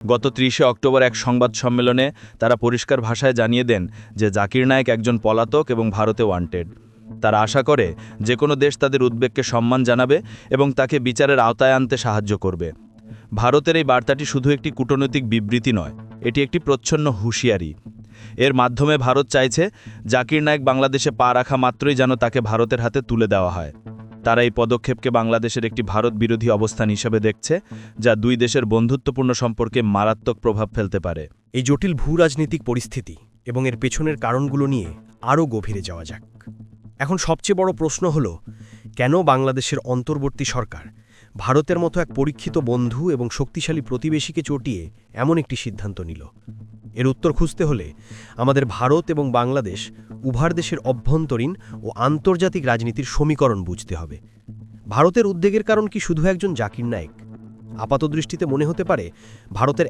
গত ৩০শে অক্টোবর এক সংবাদ সম্মেলনে তারা পরিষ্কার ভাষায় জানিয়ে দেন যে জাকির নায়েক একজন পলাতক এবং ভারতে ওয়ান্টেড। তারা আশা করে যে কোনো দেশ তাদের উদ্বেগকে সম্মান জানাবে এবং তাকে বিচারের আওতায় আনতে সাহায্য করবে। ভারতের এই বার্তাটি শুধু একটি কূটনৈতিক বিবৃতি নয়, এটি একটি প্রচ্ছন্ন হুঁশিয়ারি। এর মাধ্যমে ভারত চাইছে জাকির নায়েক বাংলাদেশে পা রাখা মাত্রই যেন তাকে ভারতের হাতে তুলে দেওয়া হয়। তারা এই পদক্ষেপকে বাংলাদেশের একটি ভারত বিরোধী অবস্থান হিসেবে দেখছে, যা দুই দেশের বন্ধুত্বপূর্ণ সম্পর্কে মারাত্মক প্রভাব ফেলতে পারে। এই জটিল ভূরাজনৈতিক পরিস্থিতি এবং এর পেছনের কারণগুলো নিয়ে আরও গভীরে যাওয়া যাক। এখন সবচেয়ে বড় প্রশ্ন হল, কেন বাংলাদেশের অন্তর্বর্তী সরকার ভারতের মতো এক পরীক্ষিত বন্ধু এবং শক্তিশালী প্রতিবেশীকে চটিয়ে এমন একটি সিদ্ধান্ত নিল? এর উত্তর খুঁজতে হলে আমাদের ভারত এবং বাংলাদেশ উভয় দেশের অভ্যন্তরীণ ও আন্তর্জাতিক রাজনীতির সমীকরণ বুঝতে হবে। ভারতের উদ্বেগের কারণ কি শুধু একজন জাকির নায়েক? আপাতদৃষ্টিতে মনে হতে পারে ভারতের